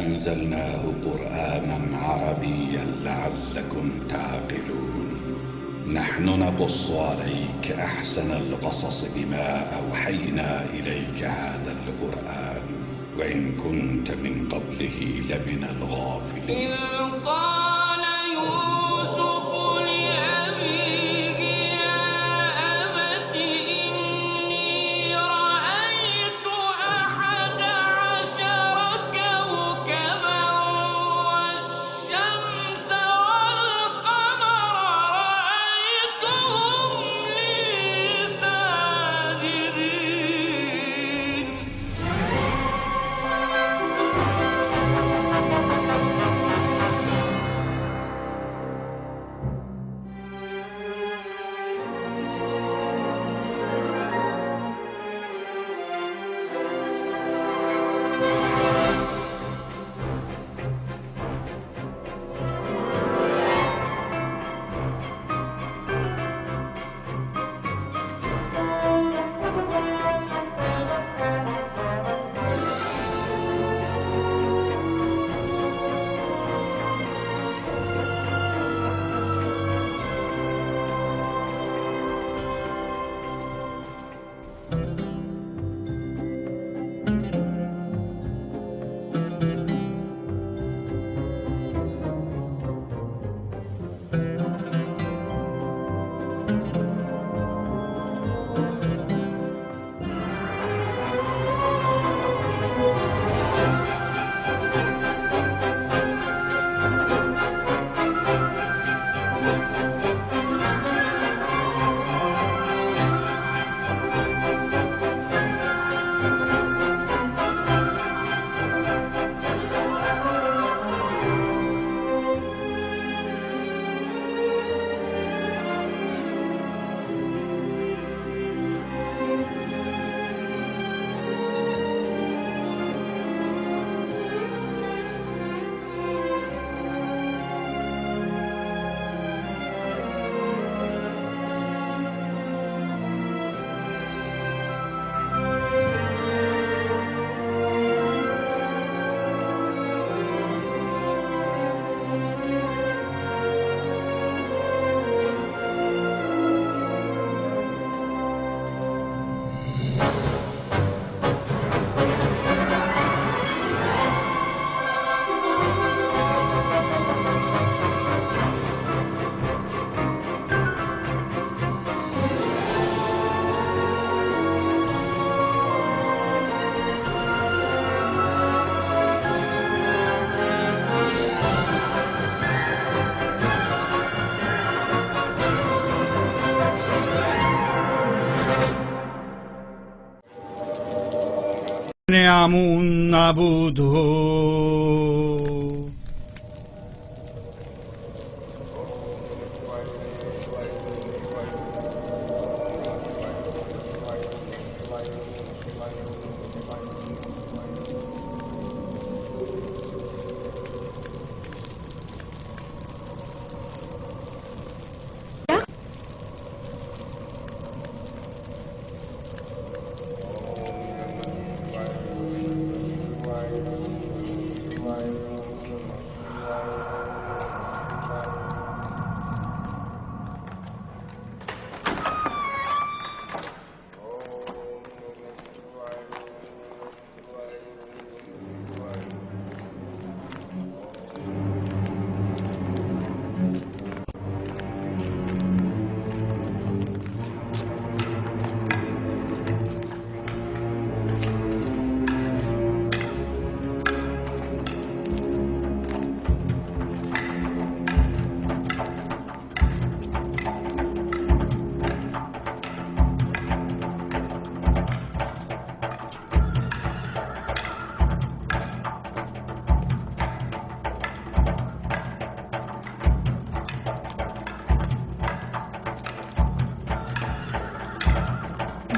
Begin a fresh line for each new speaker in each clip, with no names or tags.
أنزلناه قرآنا عربيا لعلكم تعقلون. نحن نقص عليك أحسن القصص بما أوحينا إليك هذا القرآن وإن كنت من قبله لمن الغافلين.
إذ قال يوسف لأبيه يا أبت إني رأيت 11 كوكبا والشمس والقمر رأيتهم لي ساجدين.
نعم نعبده.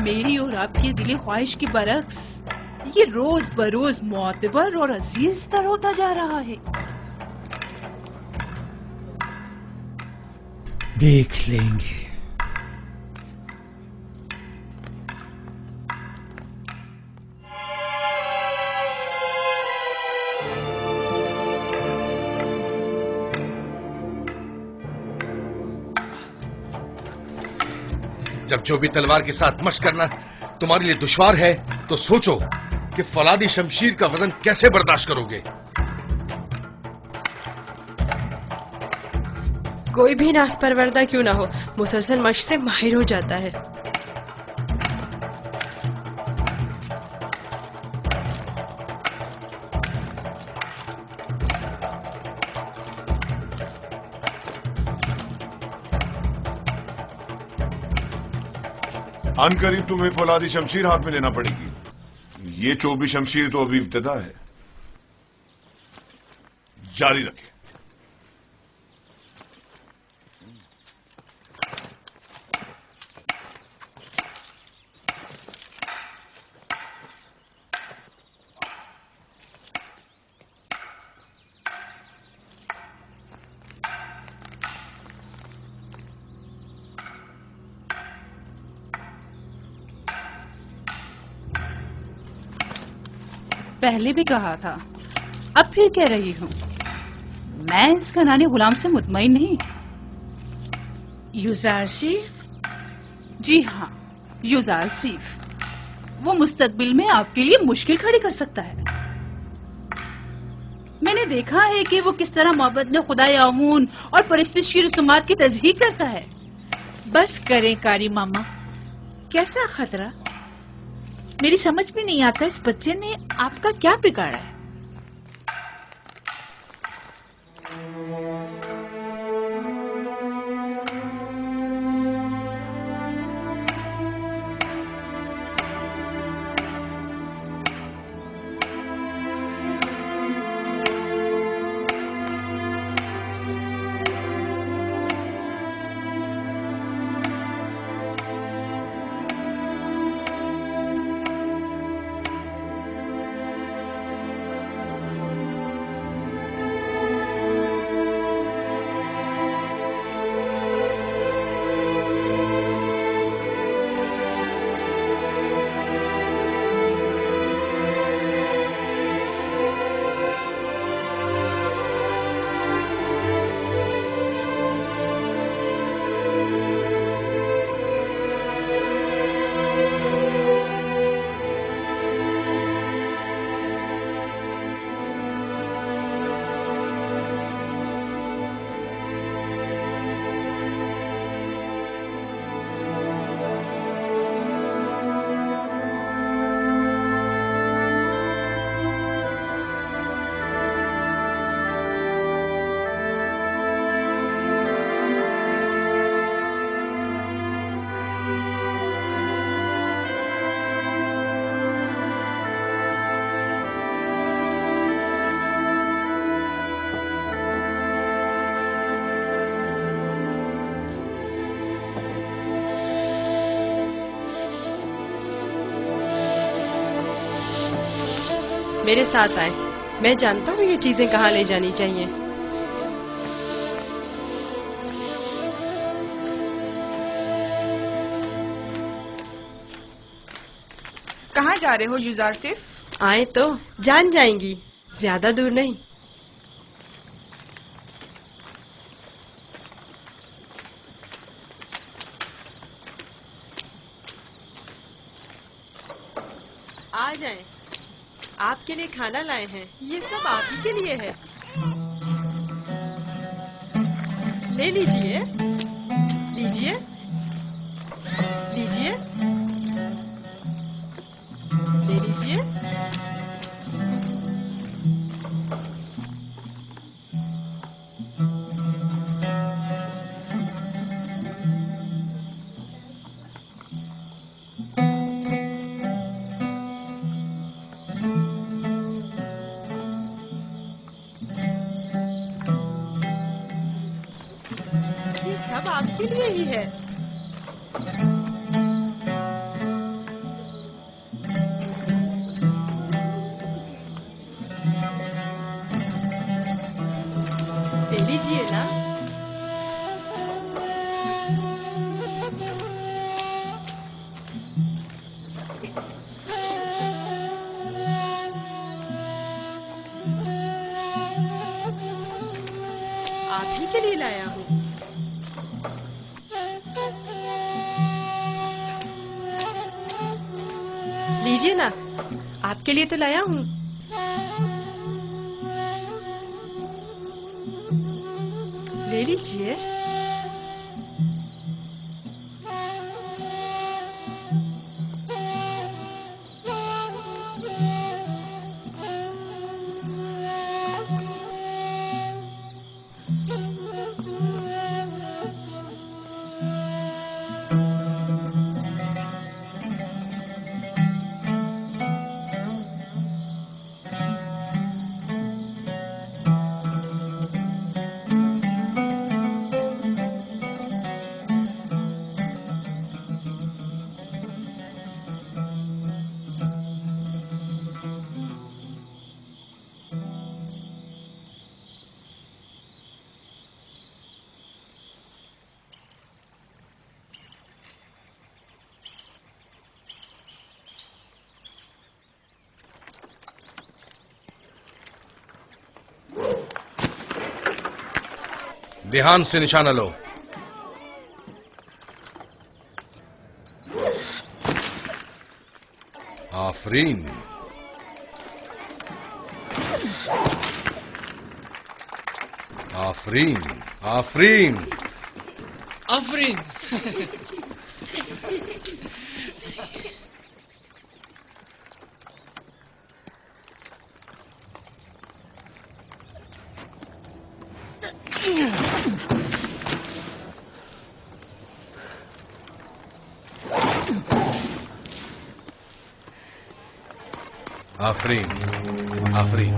میری اور آپ کی دلی خواہش کے برعکس یہ روز بروز معتبر اور عزیز تر ہوتا جا رہا ہے.
دیکھ لیں گے.
جب جو بھی تلوار کے ساتھ مشق کرنا تمہارے لیے دشوار ہے تو سوچو کہ فولادی شمشیر کا وزن کیسے برداشت کرو گے.
کوئی بھی ناز پروردہ کیوں نہ ہو مسلسل مشق سے ماہر ہو جاتا ہے.
ان قریب تمہیں فولادی شمشیر ہاتھ میں لینا پڑے گی. یہ چوبی شمشیر تو ابھی ابتدا ہے. جاری رکھیں.
پہلے بھی کہا تھا اب پھر کہہ رہی ہوں میں اس کنانی غلام سے مطمئن نہیں.
یوزارسیف؟
جی ہاں یوزارسیف وہ مستقبل میں آپ کے لیے مشکل کھڑی کر سکتا ہے. میں نے دیکھا ہے کہ وہ کس طرح محبت میں خدائے آمون اور پرستش کی رسومات کی تصدیق کرتا ہے.
بس کریں کاری ماما، کیسا خطرہ؟ میری سمجھ میں نہیں آتا اس بچے نے آپ کا کیا بگاڑا ہے.
میرے ساتھ آئے. میں جانتا ہوں یہ چیزیں کہاں لے جانی چاہیے.
کہاں جا رہے ہو یوزارسیف؟
آئے تو جان جائیں گی، زیادہ دور نہیں. آ جائیں، آپ کے لیے کھانا لائے ہیں. یہ سب آپ ہی کے لیے ہے. لے لیجئے لیجئے لیجئے لے لیجئے. سب آپ کے لیے ہی ہے. لے لیجیے نا. آپ ہی کے لیے لایا ہوں. लीजिए ना, आपके लिए तो लाया हूँ। ले लीजिए।
ध्यान से निशाना लो। आफरीन। आफरीन। आफरीन।
आफरीन।
आफरीन। आफरीन।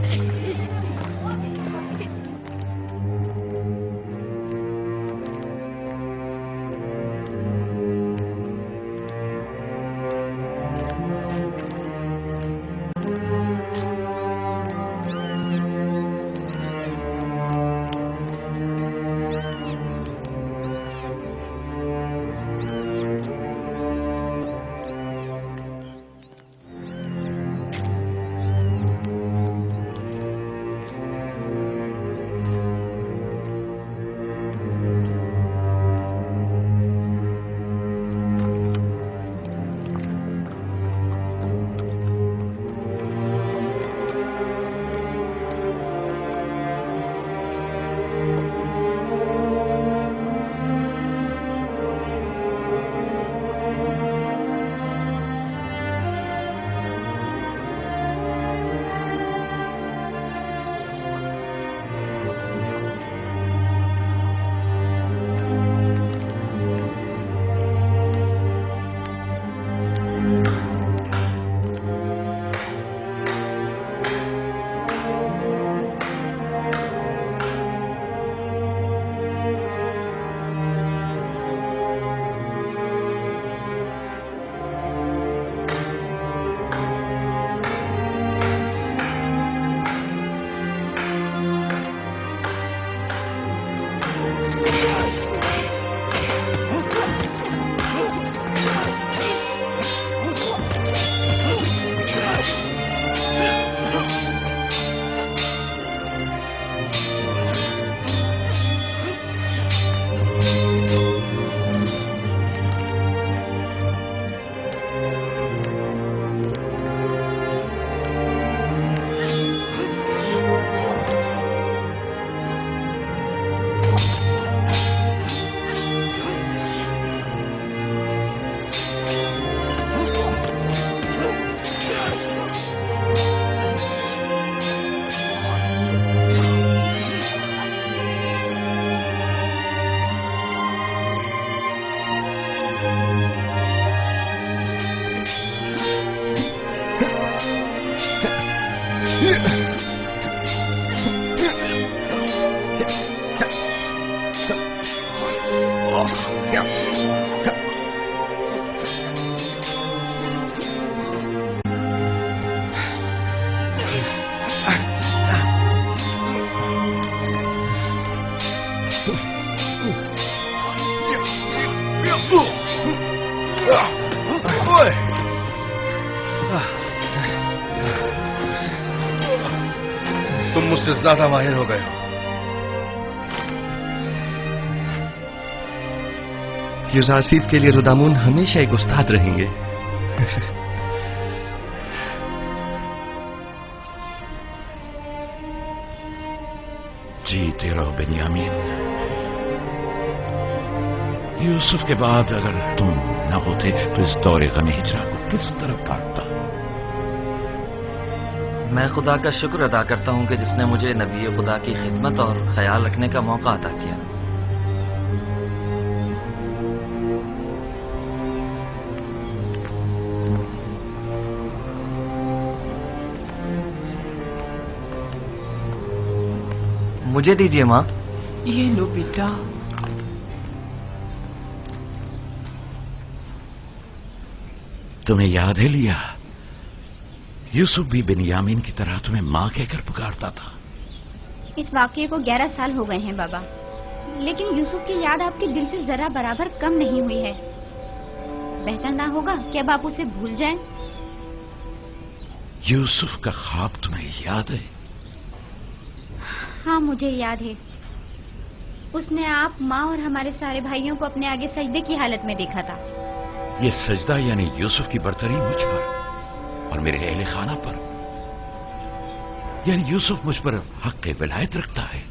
तुम मुझसे ज्यादा माहिर हो गए हो।
यूजारसीफ के लिए रुदामुन हमेशा एक उस्ताद रहेंगे।
जीते रहो बेनियामीन। यूसुफ के बाद अगर तुम न होते तो इस दौरे गमे हिजरा को किस तरह काटता।
मैं खुदा का शुक्र अदा करता हूं कि जिसने मुझे नबी खुदा की खिदमत और ख्याल रखने का मौका अता किया। मुझे दीजिए माँ।
ये लो बेटा।
तुम्हें याद है लिया, यूसुफ भी बेनियामीन की तरह तुम्हें माँ कहकर पुकारता था।
इस वाकये को 11 साल हो गए हैं बाबा, लेकिन यूसुफ की याद आपके दिल से जरा बराबर कम नहीं हुई है। बेहतर ना होगा कि अब आप उसे भूल जाएं?
यूसुफ का ख्वाब तुम्हें याद है?
हाँ मुझे याद है। उसने आप, माँ और हमारे सारे भाइयों को अपने आगे सजदे की हालत में देखा था।
ये सजदा यानी यूसुफ की बरतरी मुझ पर और मेरे अहले खाना पर, यानी यूसुफ मुझ पर हक विलायत रखता है।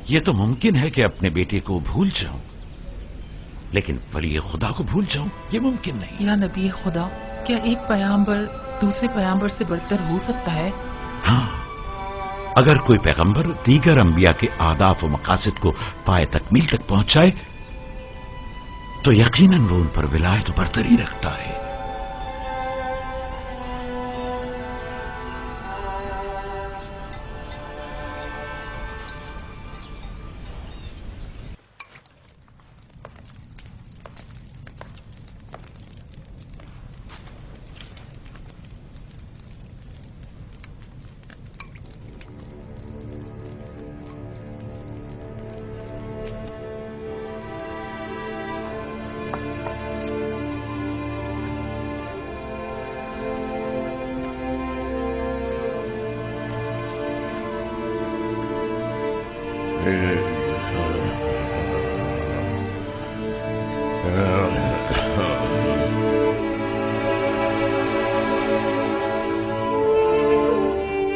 ये तो मुमकिन है कि अपने बेटे को भूल जाऊं, लेकिन वली खुदा को भूल जाऊं ये मुमकिन नहीं।
या नबी खुदा, क्या एक पैगंबर दूसरे पैगंबर से बढ़कर हो सकता है?
हाँ, अगर कोई पैगंबर दीगर अंबिया के आदाफ व मकासद को पाए तकमील तक पहुंचाए तो यकीनन वो उन पर विलायत व बरतरी रखता है।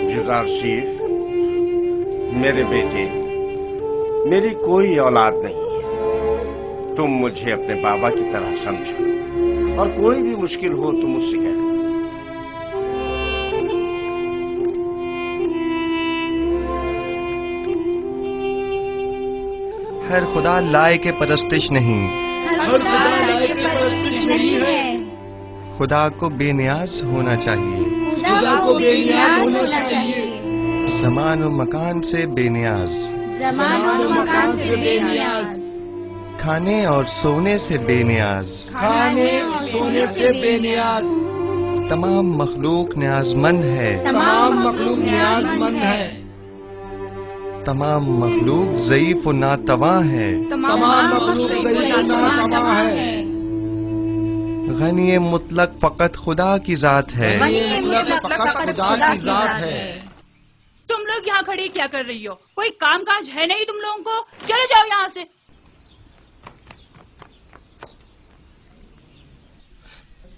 यूसुफ, मेरे बेटे, मेरी कोई औलाद नहीं है। तुम मुझे अपने बाबा की तरह समझो और कोई भी मुश्किल हो तो मुझसे कहो।
हर खुदा लाए के परस्तिश नहीं,
हर खुदा लाए के परस्तिश नहीं है।
खुदा को बेनियाज होना चाहिए,
खुदा को बेनियाज होना चाहिए।
ज़मान और मकान से बेनियाज,
ज़मान और मकान से बेनियाज।
खाने और सोने से बेनियाज,
खाने और सोने से बेनियाज।
तमाम मखलूक न्याजमंद है,
तमाम मखलूक न्याजमंद है।
तमाम मखलूक ज़ईफ और नातवा है,
तमाम मखलूक ज़ईफ और नातवा है।
गनी मुतलक फकत खुदा की जात है,
फकत खुदा की जात है।
तुम लोग यहाँ खड़ी क्या कर रही हो? कोई काम काज है नहीं तुम लोगों को? चले जाओ यहाँ से।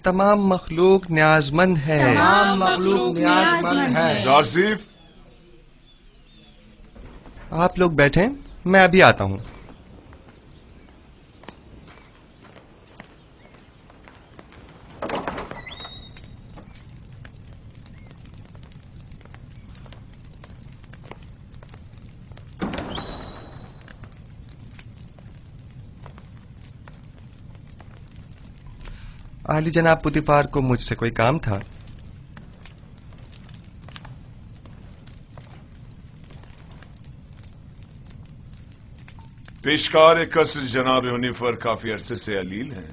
तमाम मखलूक न्याजमंद है,
तमाम मखलूक न्याजमंद है।
जासिफ,
आप लोग बैठें, मैं अभी आता हूँ। आली जनाब पुतिफार को मुझसे कोई काम था।
पेशकार कसर जनाब हुनीफर काफी अरसे से अलील हैं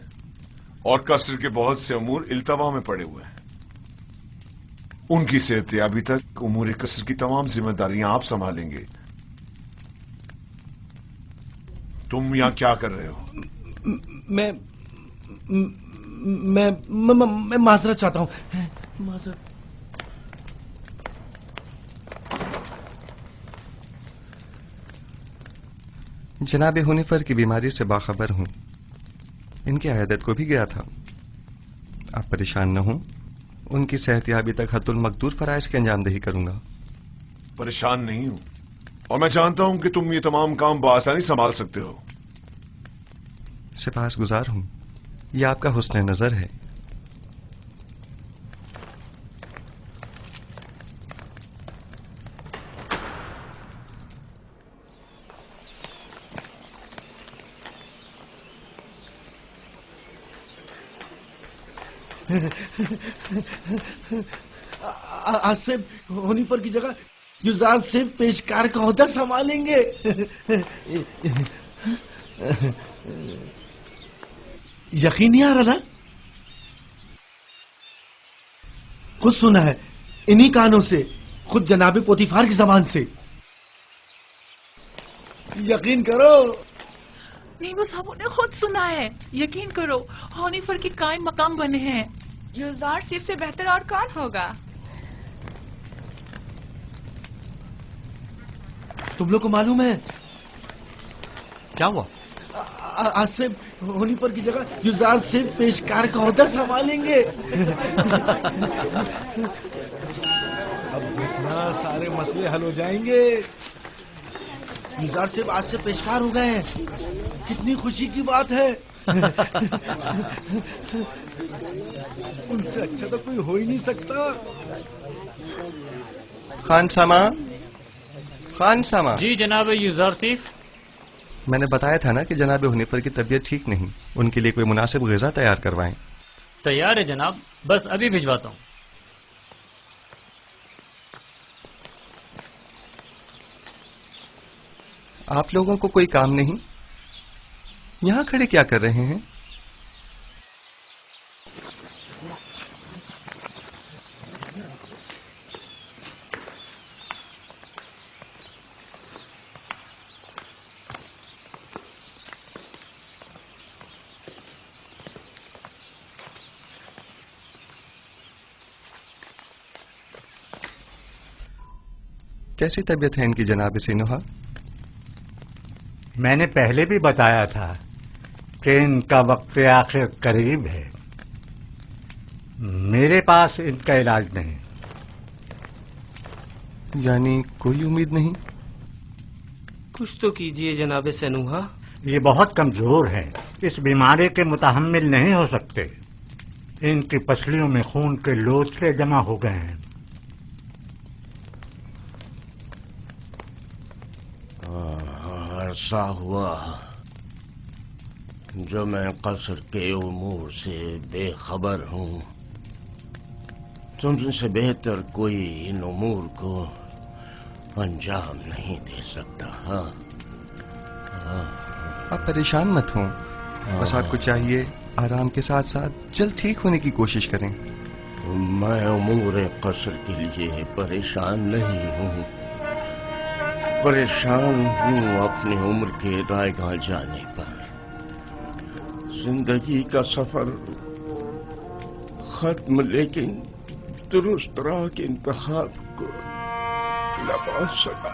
और कसर के बहुत से अमूर इल्तवा में पड़े हुए हैं। उनकी सेहतयाबी तक उमूर कसर की तमाम जिम्मेदारियां आप संभालेंगे। तुम यहां क्या कर रहे हो?
मैं माजरत चाहता हूं। माजरत।
जनाब हुनीफर की बीमारी से बाखबर हूं। इनकी अयादत को भी गया था। आप परेशान न हों, उनकी सेहतयाबी तक हत्तुल मकदूर फराइज की अंजामदही करूंगा।
परेशान नहीं हूं, और मैं जानता हूं कि तुम ये तमाम काम बआसानी संभाल सकते हो।
सिपासगुजार हूं, ये आपका हुस्न नजर है।
आसिफ होनीफर की जगह युजार सिर्फ पेशकार का ओहदा संभालेंगे। यकीन नहीं आ रहा ना? खुद सुना है इन्हीं कानों से, खुद जनाबे पोतीफार की जबान से। यकीन करो।
नहीं, वो साहब ने खुद सुना है। यकीन करो, होनीफर के कायम मकाम बने हैं।
युजार सिर्फ से बेहतर और कौन होगा?
तुम लोग को मालूम है
क्या हुआ?
आसिफ होनीफर की जगह युजार सिर्फ पेशकार का ओहदा संभालेंगे। अब इतना सारे मसले हल हो जाएंगे। युजार सिर्फ आज से पेशकार हो गए हैं, कितनी खुशी की बात है। उनसे अच्छा तो कोई हो ही नहीं सकता।
खान सामा, खान सामा।
जी जनाब युजार सिफ।
मैंने बताया था ना कि जनाब हुनीफर की तबीयत ठीक नहीं, उनके लिए कोई मुनासिब ग़िज़ा तैयार करवाएं।
तैयार है जनाब, बस अभी भिजवाता हूँ।
आप लोगों को कोई काम नहीं? यहां खड़े क्या कर रहे हैं? कैसी तबीयत है इनकी जनाब सिनुहा?
मैंने पहले भी बताया था कि इनका वक्त आखिर करीब है। मेरे पास इनका इलाज नहीं।
यानी कोई उम्मीद नहीं?
कुछ तो कीजिए जनाब सनूहा।
ये बहुत कमजोर है, इस बीमारी के मुतहम्मिल नहीं हो सकते। इनकी पसलियों में खून के लोथड़े जमा हो गए हैं।
अरसा हुआ जो मैं कसर के उमूर से बेखबर हूं। तुमसे बेहतर कोई इन उमूर को अंजाम नहीं दे सकता।
आप परेशान मत हों, बस आपको चाहिए आराम के साथ साथ जल्द ठीक होने की कोशिश करें।
मैं उमूर कसर के लिए परेशान नहीं हूं, परेशान हूं अपनी उम्र के रायगाह जाने पर। जिंदगी का सफर खत्म, लेकिन दुरुस्त राह के इंतखाब को न पहुंच सका।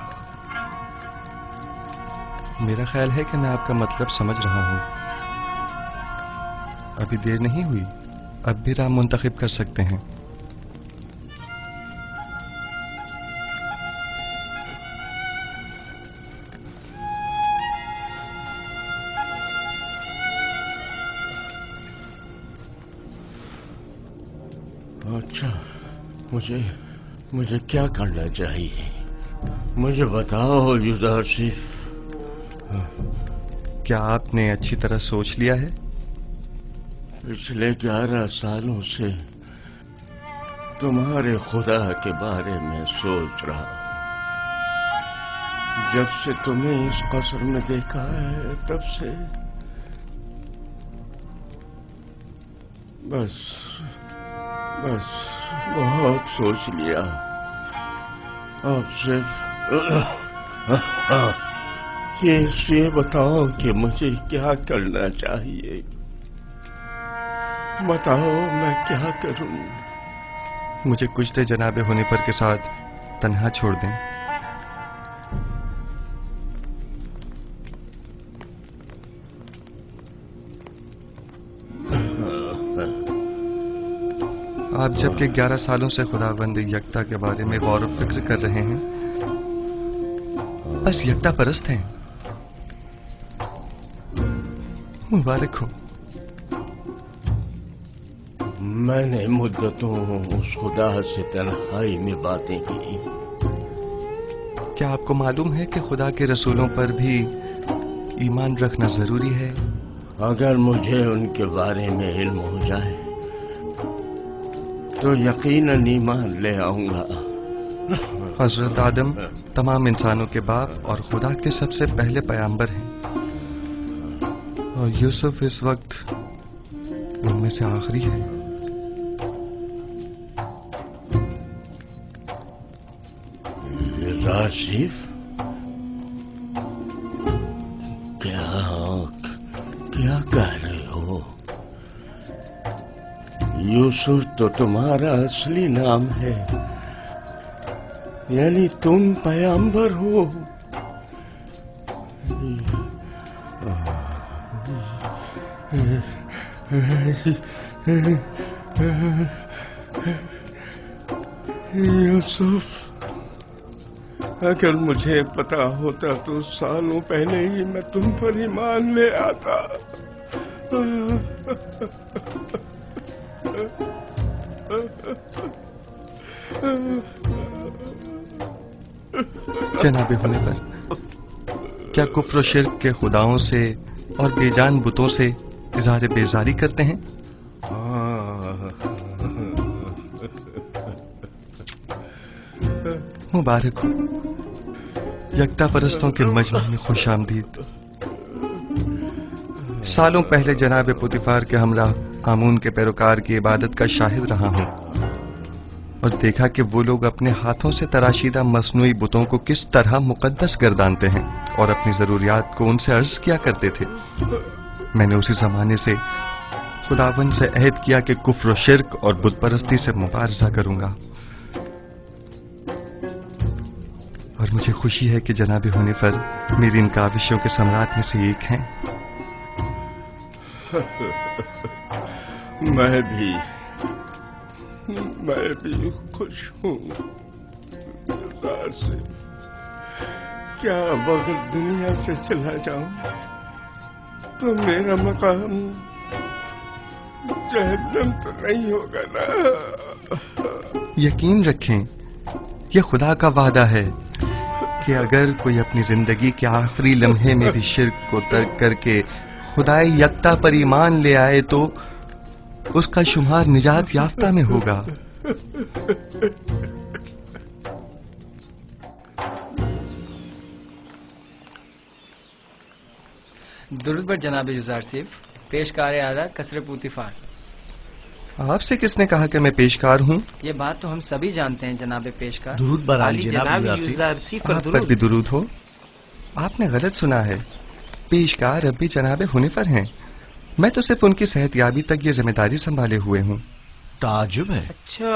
मेरा ख्याल है कि मैं आपका मतलब समझ रहा हूं। अभी देर नहीं हुई, अब भी राह मुंतखब कर सकते हैं।
अच्छा, मुझे क्या करना चाहिए? मुझे बताओ युजार सिफ।
क्या आपने अच्छी तरह सोच लिया है?
पिछले 11 सालों से तुम्हारे खुदा के बारे में सोच रहा हूं। जब से तुम्हें इस कसर में देखा है तब से बस बहुत सोच लिया। अब सिर्फ ये बताओ कि मुझे क्या करना चाहिए। बताओ मैं क्या करूं?
मुझे कुछ देर जनाब हुनीफर के साथ तन्हा छोड़ दें। आप जबकि 11 सालों से खुदावंद यकता के बारे में गौर व फिक्र कर रहे हैं, बस यकता परस्त हैं। मुबारक हो।
मैंने मुद्दतों उस खुदा से तन्हाई में बातें की।
क्या आपको मालूम है कि खुदा के रसूलों पर भी ईमान रखना जरूरी है?
अगर मुझे उनके बारे में इल्म हो जाए तो यकीनन ईमान ले आऊंगा।
हजरत आदम तमाम इंसानों के बाप और खुदा के सबसे पहले पैगंबर हैं, और यूसुफ इस वक्त उनमें से आखिरी है।
राशिफ, क्या कह रहे हो? यूसुफ तो तुम्हारा असली नाम है, यानी तुम पैगंबर हो। यूसुफ, अगर मुझे पता होता तो सालों पहले ही मैं तुम पर ईमान ले आता।
जनाबे होने पर क्या कुफ्र और शिर्क के खुदाओं से और बेजान बुतों से इज़हार बेजारी करते हैं? मुबारक हो। यकता परस्तों के मजमा में खुश आमदीद। सालों पहले जनाब पुतिफार के हमराह आमून के पैरोकार की इबादत का शाहिद रहा हूं और देखा कि वो लोग अपने हाथों से तराशीदा मसनूई बुतों को किस तरह मुकद्दस गर्दानते हैं और अपनी जरूरियात को उनसे अर्ज किया करते थे। मैंने उसी जमाने से खुदावंद से अहद किया कि कुफ्र और शिर्क और बुत परस्ती से मुबारजा करूंगा, और मुझे खुशी है कि जनाब होने पर मेरी इन काविशों के सम्राट में से एक हैं।
मैं भी खुश हूँ से। क्या अगर दुनिया से चला जाऊं तो मेरा मकाम जहन्नम तो नहीं होगा ना?
यकीन रखें, यह खुदा का वादा है कि अगर कोई अपनी जिंदगी के आखिरी लम्हे में भी शिर्क को तर्क करके खुदाए यकता पर ईमान ले आए तो उसका शुमार निजात याफ्ता में होगा।
दुरूद पर जनाब यूसुफ, पेशकार आला कसर पुतिफार।
आपसे किसने कहा कि मैं पेशकार हूँ?
ये बात तो हम सभी जानते हैं जनाब पेशकार।
दुरूद बराली जनाब यूसुफ
आप पर भी दुरूद हो। आपने गलत सुना है, पेशकार अब भी जनाब हुनिफर हैं। मैं तो सिर्फ उनकी सेहतयाबी तक ये जिम्मेदारी संभाले हुए हूँ।
ताजुब है।
अच्छा,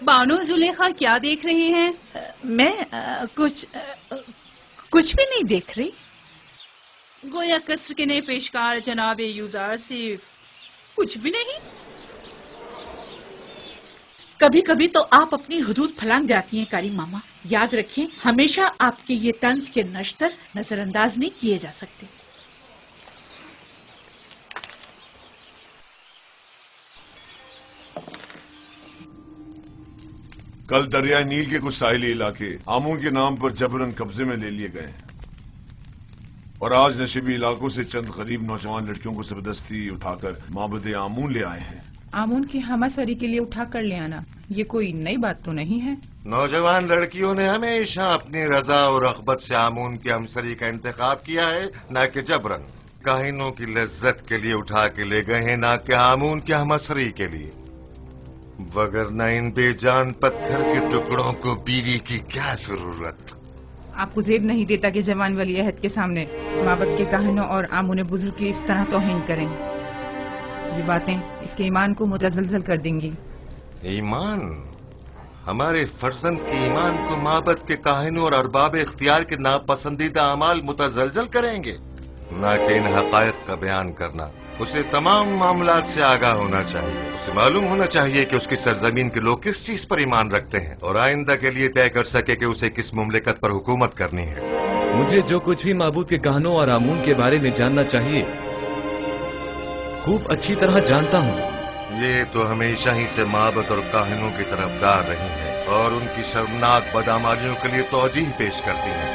बानो जुलेखा क्या देख रहे हैं?
मैं कुछ भी नहीं देख रही।
गोया कसर के नए पेशकार जनाब यूसुफ कुछ भी नहीं।
कभी कभी तो आप अपनी हुदूद फलांग जाती हैं कारी मामा। याद रखें, हमेशा आपके ये तंज के नश्तर नजरअंदाज नहीं किए जा सकते।
कल दरिया नील के कुछ साहिली इलाके आमून के नाम पर जबरन कब्जे में ले लिए गए हैं, और आज नशीबी इलाकों से चंद गरीब नौजवान लड़कियों को जबरदस्ती उठाकर माबद आमून ले आए हैं।
आमून की हमासरी के लिए उठाकर ले आना ये कोई नई बात तो नहीं है।
नौजवान लड़कियों ने हमेशा अपनी रजा और रग़बत से आमून की हमसरी का इंतखाब किया है, न कि जबरन। काहिनों की लज्जत के लिए उठा के ले गए हैं, न कि आमून की हमसरी के लिए। वगरना इन बेजान पत्थर के टुकड़ों को बीवी की क्या जरूरत।
आपको जेब नहीं देता कि जवान वली अहद के सामने माबद के काहिनों और आमून बुजुर्ग की इस तरह तौहीन करें। ये बातें इसके ईमान को मुतज़लज़ल कर देंगी।
ईमान? हमारे फर्जंद के ईमान को माबद के काहिनों और अरबाब इख्तियार के नापसंदीदा अमाल मुतज़लज़ल करेंगे? نہ کہ ان حقائق کا بیان کرنا. اسے تمام معاملات سے آگاہ ہونا چاہیے. اسے معلوم ہونا چاہیے کہ اس کی سرزمین کے لوگ کس چیز پر ایمان رکھتے ہیں اور آئندہ کے لیے طے کر سکے کہ اسے کس مملکت پر حکومت کرنی ہے.
مجھے جو کچھ بھی معبود کے کہانوں اور آمون کے بارے میں جاننا چاہیے خوب اچھی طرح جانتا ہوں.
یہ تو ہمیشہ ہی سے معبد اور کاہنوں کی طرفدار رہی ہیں اور ان کی شرمناک بدعمالیوں کے لیے توجیہ پیش کرتی ہیں.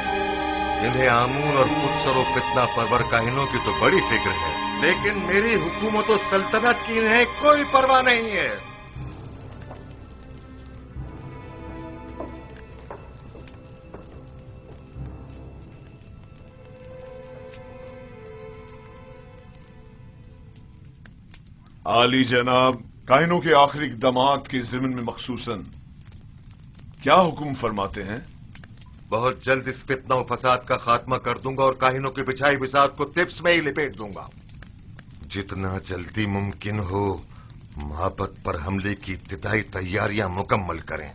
انہیں آمون اور خود سر و فتنہ پرور کاہنوں کی تو بڑی فکر ہے، لیکن میری حکومت و سلطنت کی انہیں کوئی پرواہ نہیں ہے.
عالی جناب، کاہنوں کے آخری اقدامات کے ضمن میں مخصوصاً کیا حکم فرماتے ہیں؟
بہت جلد اس فتنہ و فساد کا خاتمہ کر دوں گا اور کاہنوں کی بچھائی بساط کو تپس میں ہی لپیٹ دوں گا. جتنا جلدی ممکن ہو معبد پر حملے کی ابتدائی تیاریاں مکمل کریں.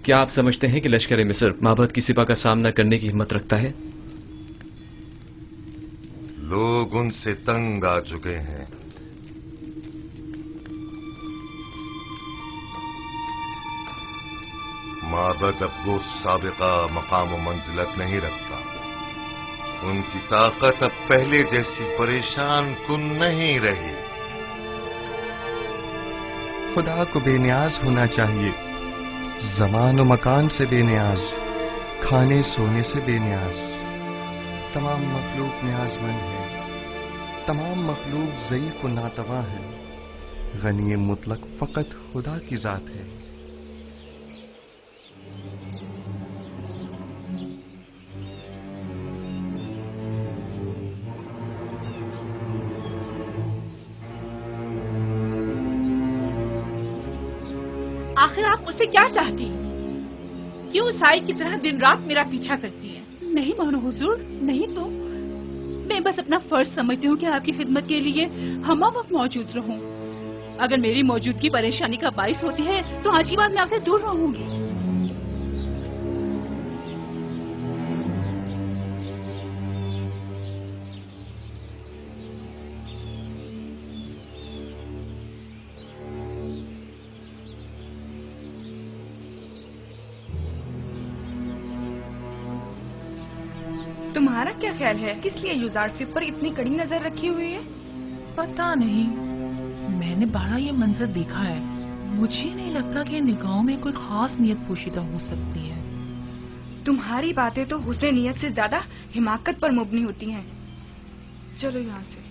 کیا آپ سمجھتے ہیں کہ لشکر مصر معبد کی سپاہ کا سامنا کرنے کی ہمت رکھتا ہے؟
لوگ ان سے تنگ آ چکے ہیں. معبد اب وہ سابقہ مقام و منزلت نہیں رکھتا. ان کی طاقت اب پہلے جیسی پریشان کن نہیں رہی.
خدا کو بے نیاز ہونا چاہیے، زمان و مکان سے بے نیاز، کھانے سونے سے بے نیاز. تمام مخلوق نیاز مند ہے، تمام مخلوق ضعیف و ناتواں ہے. غنی مطلق فقط خدا کی ذات ہے.
آخر آپ مجھ سے کیا چاہتی ہیں؟ کیوں سائی کی طرح دن رات میرا پیچھا کرتی ہیں؟ نہیں مانو حضور، نہیں تو میں بس اپنا فرض سمجھتی ہوں کہ آپ کی خدمت کے لیے ہمہ وقت موجود رہوں. اگر میری موجودگی پریشانی کا باعث ہوتی ہے تو آج کی بات میں آپ سے دور رہوں گی.
تمہارا کیا خیال ہے کس لیے یوزارسف پر اتنی کڑی نظر رکھی ہوئی ہے؟
پتا نہیں، میں نے بڑا یہ منظر دیکھا ہے. مجھے نہیں لگتا کہ نگاہوں میں کوئی خاص نیت پوشیدہ ہو سکتی ہے.
تمہاری باتیں تو حسن نیت سے زیادہ حماقت پر مبنی ہوتی ہیں. چلو یہاں سے.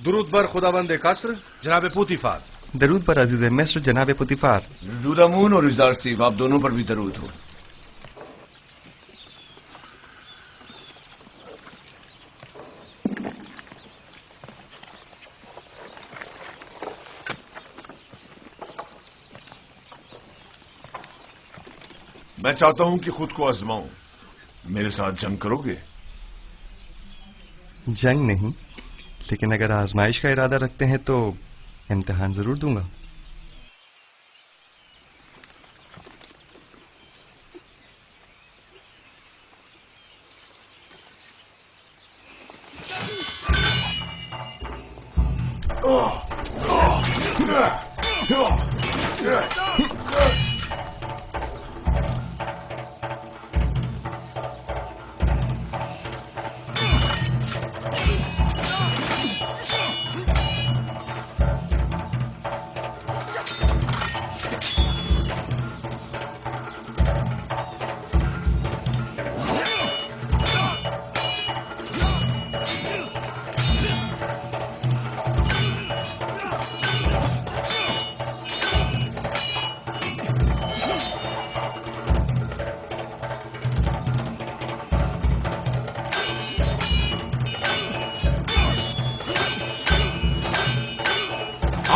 درود بر خداوند قصر جناب پوتیفار.
درود پر عزیز مصر جناب پوتیفار.
درود امون اور یوزارسف آپ دونوں پر بھی درود ہو.
میں چاہتا ہوں کہ خود کو آزماؤں. میرے ساتھ جنگ کرو گے؟
جنگ نہیں، لیکن اگر آزمائش کا ارادہ رکھتے ہیں تو امتحان ضرور دوں گا.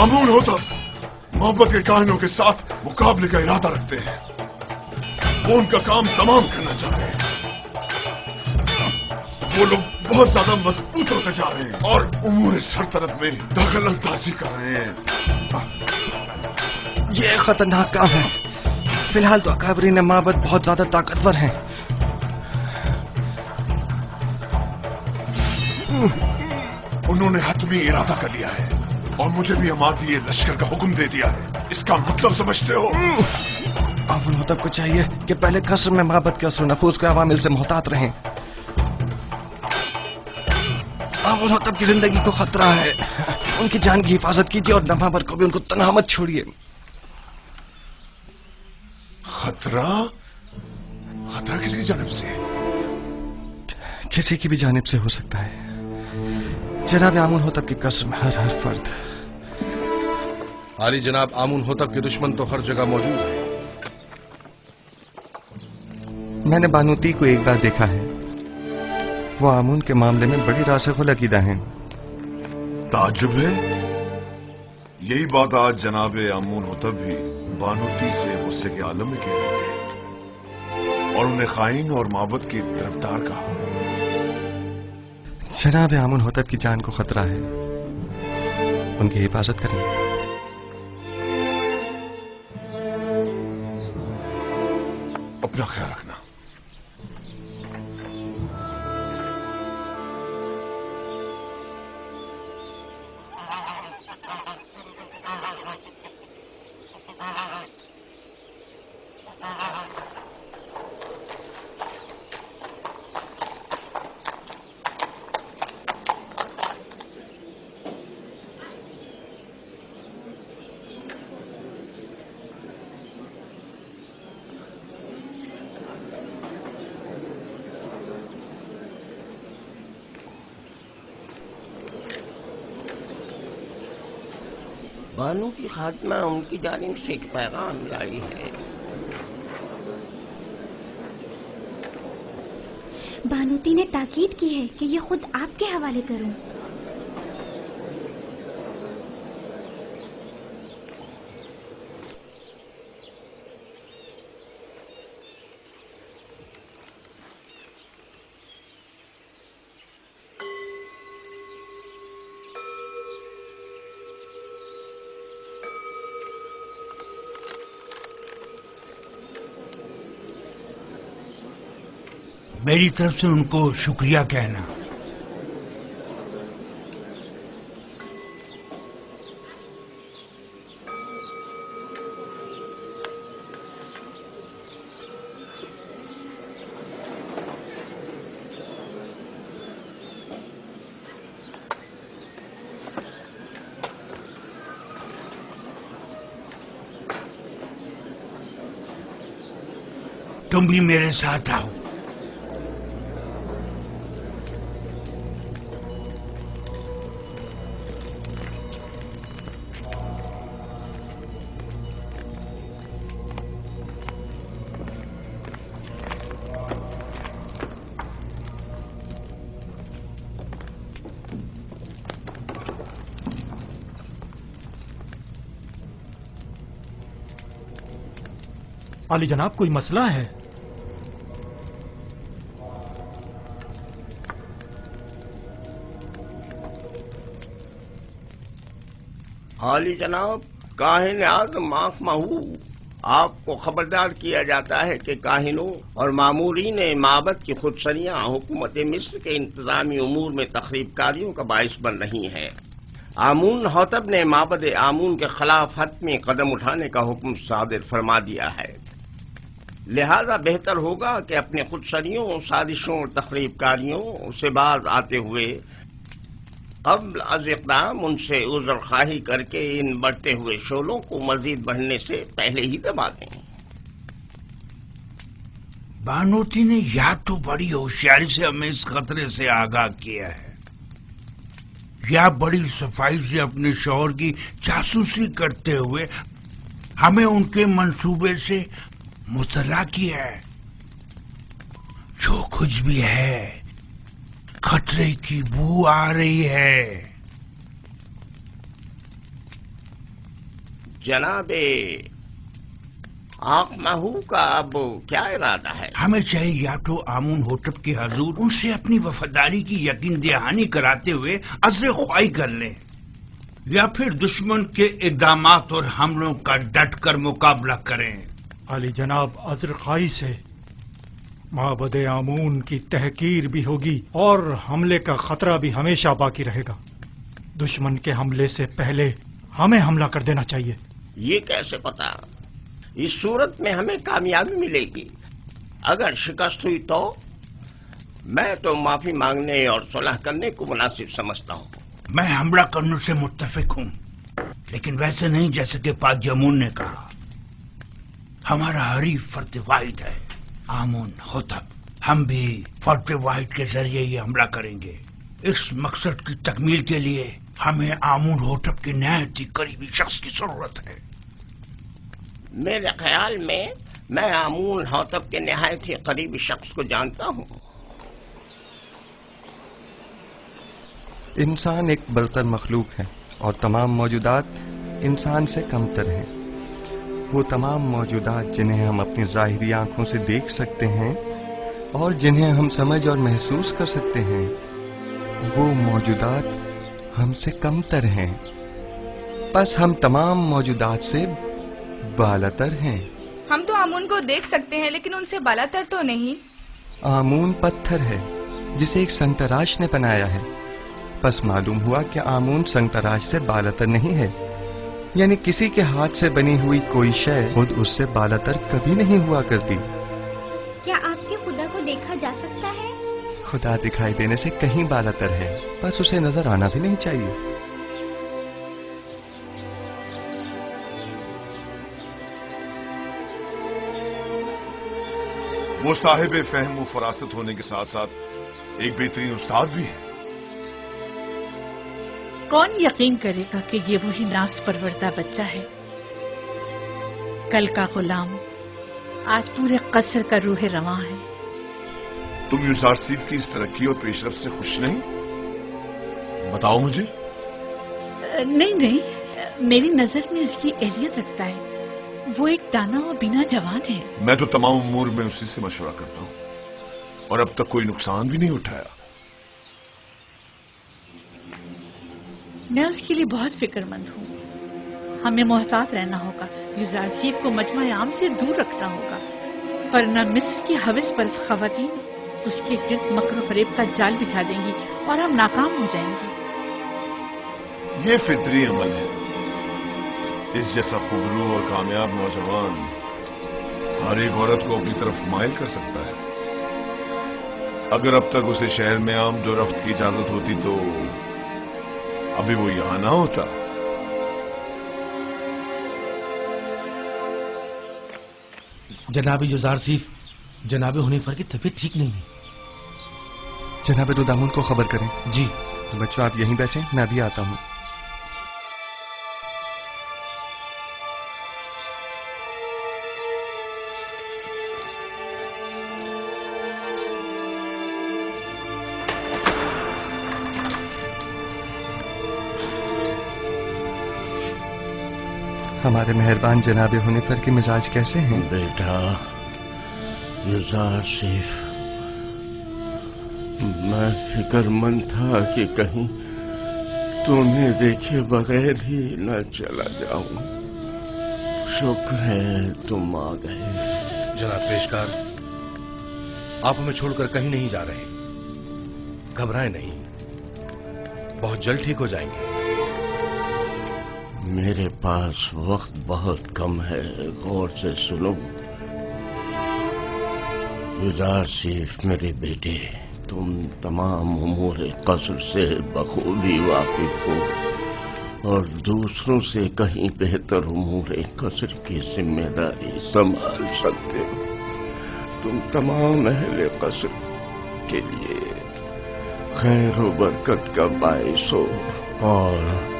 आमून होता मोहब्बत के काहिनों के साथ मुकाबले का इरादा रखते हैं। वो उनका काम तमाम करना चाहते हैं। वो लोग बहुत ज्यादा मजबूत होते जा रहे हैं और उमूर सरतरत में दखल अंदाजी कर रहे हैं।
ये खतरनाक काम है। फिलहाल तो अकाबरीन माबद बहुत ज्यादा ताकतवर हैं।
उन्होंने हतमी इरादा कर लिया है और मुझे भी अमादी लश्कर का हुक्म दे दिया है। इसका मतलब समझते हो?
आमुन होतब को चाहिए कि पहले कसर में माबद के असर नफूस के अवामिल से मोहतात रहें। आमुन होतब की जिंदगी को खतरा है। उनकी जान की हिफाजत कीजिए और नमाबर को भी उनको तन्हा मत छोड़िए।
खतरा? खतरा किसकी जानिब से?
किसी की भी जानिब से हो सकता है। जनाब आमुन होतब की कसम, हर फर्द।
आली जनाब, आमुन होतब के दुश्मन तो हर जगह मौजूद है।
मैंने बानूती को एक बार देखा है। वो आमुन के मामले में बड़ी रासिखुल अकीदा हैं।
ताज्जुब है। यही बात आज जनाब आमून होतब भी बानूती से गुस्से के आलम में कह रहे थे और उन्हें खाइन और माबद की तरफदार कहा।
जनाब आमुन होतब की जान को खतरा है। उनकी हिफाजत करें।
अपना ख्याल रखना।
बानू की खात्मा उनकी जानिब से एक पैगाम लाई है।
बानूती ने ताकीद की है कि ये खुद आपके हवाले करूं।
मेरी तरफ से उनको शुक्रिया कहना। तुम भी मेरे साथ आओ।
आली जनाब, कोई मसला है?
आली जनाब, काहिन आज़म आँख महू, आपको खबरदार किया जाता है कि काहिनों और मामूरीन माबद की खुदसरियां हुकूमत मिस्र के इंतजामी उमूर में तखरीबकारियों का बाइस बन रही हैं। आमून होतब ने माबद आमून के खिलाफ हतमी कदम उठाने का हुक्म सादिर फरमा दिया है। लिहाजा बेहतर होगा कि अपने खुदसरियों, साजिशों और तखरीबकारियों से बाज आते हुए कब्ल अज इक़दाम उनसे उज़्र ख़्वाही करके इन बढ़ते हुए शोलों को मजीद बढ़ने से पहले ही दबा दें।
बानूती ने या तो बड़ी होशियारी से हमें इस खतरे से आगाह किया है, या बड़ी सफाई से अपने शौहर की जासूसी करते हुए हमें उनके मंसूबे से मुतला किया है। जो कुछ भी है, खतरे की बू आ रही है।
जनाबे आक महू का अब क्या इरादा है?
हमें चाहिए या तो आमून होटब के हजूर उनसे अपनी वफादारी की यकीन दहानी कराते हुए अज़्र ख्वाही कर लें, या फिर दुश्मन के इक़दामात और हमलों का डट कर मुकाबला करें।
अली जनाब, अज़्र ख्वाही से माबद आमून की तहकीर भी होगी और हमले का खतरा भी हमेशा बाकी रहेगा। दुश्मन के हमले से पहले हमें हमला कर देना चाहिए।
ये कैसे पता? इस सूरत में हमें कामयाबी मिलेगी। अगर शिकस्त हुई तो मैं तो माफी मांगने और सुलह करने को मुनासिब समझता हूँ।
मैं हमला करने से मुत्तफिक हूँ, लेकिन वैसे नहीं जैसे कि पाक यमून ने कहा। हमारा हरीफ फर्द वाहिद है आमून होतब। हम भी फर्द वाहिद के जरिए ये हमला करेंगे। इस मकसद की तकमील के लिए हमें आमून होतब के नहायत ही करीबी शख्स की जरूरत है।
मेरे ख्याल में मैं आमून होतब के नहायत ही करीबी शख्स को जानता हूँ।
इंसान एक बरतर मखलूक है और तमाम मौजूदात इंसान से कमतर हैं। वो तमाम मौजूदात जिन्हें हम अपनी ज़ाहिरी आंखों से देख सकते हैं और जिन्हें हम समझ और महसूस कर सकते हैं, वो मौजूदात हमसे कमतर हैं। बस हम तमाम मौजूदात से बालातर हैं।
हम तो आमून को देख सकते हैं, लेकिन उनसे बालातर तो नहीं।
आमून पत्थर है जिसे एक संतराश ने बनाया है। बस मालूम हुआ कि आमून संतराश से बालातर नहीं है, यानी किसी के हाथ से बनी हुई कोई शय खुद उससे बालातर कभी नहीं हुआ करती।
क्या आपके खुदा को देखा जा सकता है?
खुदा दिखाई देने से कहीं बालातर है, बस उसे नजर आना भी नहीं चाहिए।
वो साहिब फहम व फरासत होने के साथ साथ एक बेहतरीन उस्ताद भी है।
कौन यकीन करेगा कि ये वही नास परवरदा बच्चा है? कल का गुलाम आज पूरे कसर का रूह रवां है।
तुम यूसुफ की इस तरक्की और पेशरफ से खुश नहीं? बताओ मुझे।
नहीं, मेरी नजर में इसकी एहलियत रखता है। वो एक दाना और बिना जवान है।
मैं तो तमाम उमूर में उसी से मशवरा करता हूँ और अब तक कोई नुकसान भी नहीं उठाया।
मैं उसके लिए बहुत फिक्रमंद हूँ। हमें मोहतात रहना होगा। यूसुफ को मजमा आम से दूर रखना होगा, वरना मिस्र की हविस पर खवातीन उसके गिर्द मकर फरेब का जाल बिछा देंगी और हम नाकाम हो जाएंगे।
ये फितरी अमल है। इस जैसा खुबरू और कामयाब नौजवान हर एक औरत को अपनी तरफ माइल कर सकता है। अगर अब तक उसे शहर में आमदोरफ्त की इजाजत होती तो अभी वो यहां ना होता।
जनाब यूसुफ, जनाब हुनीफर की तबीयत ठीक नहीं है।
जनाब रुदामुन को खबर करें।
जी।
बच्चों आप यहीं बैठे, मैं अभी आता हूं। हमारे मेहरबान जनाब हुनीफर के मिजाज कैसे हैं?
बेटा यूसुफ, मैं फिक्रमंद था कि कहीं तुम्हें देखे बगैर ही न चला जाऊं। शुक्र है तुम आ गए।
जनाब पेशकार, आप हमें छोड़कर कहीं नहीं जा रहे। घबराएं नहीं, बहुत जल्द ठीक हो जाएंगे।
मेरे पास वक्त बहुत कम है, गौर से सुनो। यूसुफ मेरे बेटे, तुम तमाम उमूर कसर से बखूबी वाकिफ हो और दूसरों से कहीं बेहतर उमूर कसर की जिम्मेदारी संभाल सकते हो। तुम तमाम अहले कसर के लिए खैर व बरकत का बाइस हो और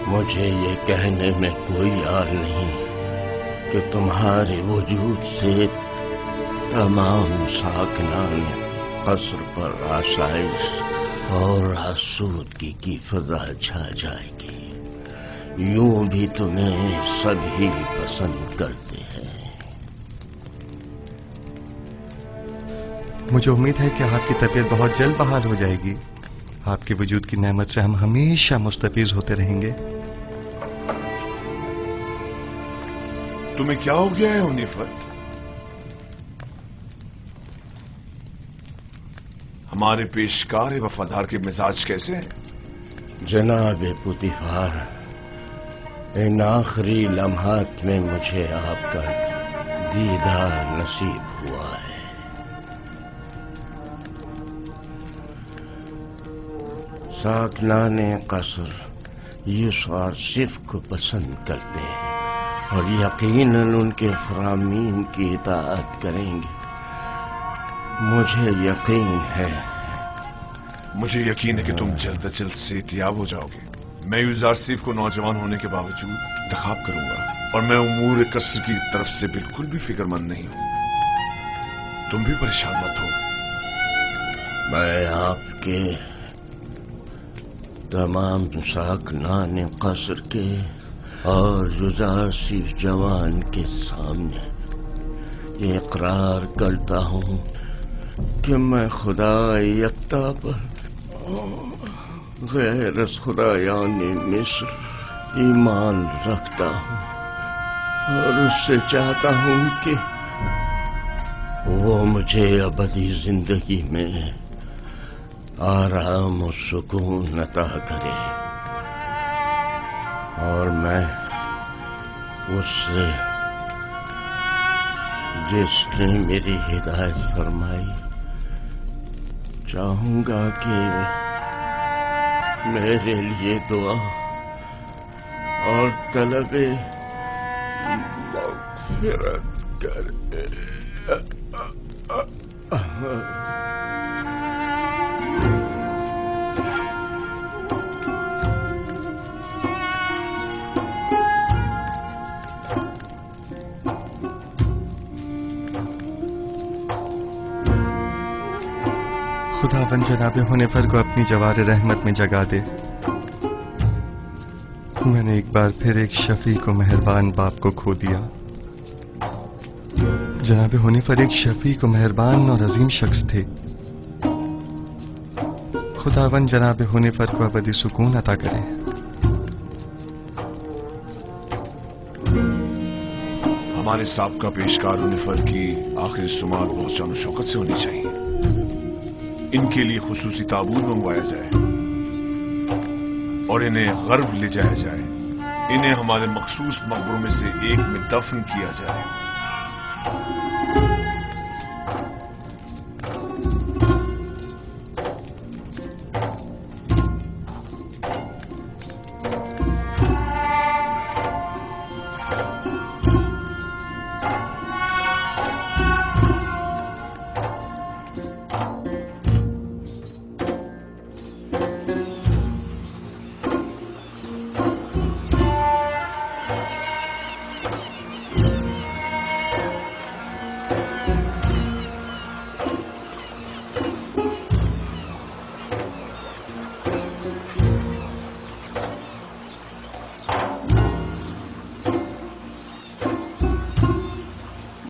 मुझे ये कहने में कोई यार नहीं कि तुम्हारे वजूद से तमाम साकिनान कसर पर आसाइश और आसूदगी की फिजा छा जाएगी। यूं भी तुम्हें सभी पसंद करते हैं।
मुझे उम्मीद है कि आपकी तबीयत बहुत जल्द बहाल हो जाएगी। आपके वजूद की नेमत से हम हमेशा मुस्तफीज होते रहेंगे।
तुम्हें क्या हो गया है हुनीफत? हमारे पेशकार वफादार के मिजाज कैसे हैं?
जनाब पुतिफार, इन आखिरी लम्हात में मुझे आपका दीदार नसीब हुआ है। साकनाने कसर यूसुफ को पसंद करते हैं और यकीनन उनके फरामीन की इताअत करेंगे। मुझे यकीन है कि तुम जल्द अज जल्द सेहतियाब हो जाओगे। मैं यूसुफ को नौजवान होने के बावजूद इंतखाब करूंगा और मैं उमूर कसर की तरफ से बिल्कुल भी फिक्रमंद नहीं हूं। तुम भी परेशान मत हो। मैं आपके तमाम साकनाने कसर के और यूसुफ जवान के सामने ये इकरार करता हूं कि मैं खुदा यक्ता पर गैर खुदायानी मिस्र ईमान रखता हूं और उससे चाहता हूं कि वो मुझे अबदी जिंदगी में आराम और सुकून अता करे और मैं उससे जिसने मेरी हिदायत फरमाई चाहूंगा कि मेरे लिए दुआ और तलबे मग़फ़िरत करे।
खुदावन जनाबे हुनीफर को अपनी जवार रहमत में जगा दे। मैंने एक बार फिर एक शफीक और मेहरबान बाप को खो दिया। जनाबे हुनीफर एक शफीक और मेहरबान और अजीम शख्स थे। खुदावन जनाबे हुनीफर को अबदी सुकून अता करे।
हमारे साबका पेशकार हुनीफर की आखिरी सुमात बहुत शान शौकत से होनी चाहिए। इनके लिए खुसूसी ताबूत मंगवाया जाए और इन्हें गर्व ले जाया जाए। इन्हें हमारे मखसूस मकबरों में से एक में दफन किया जाए।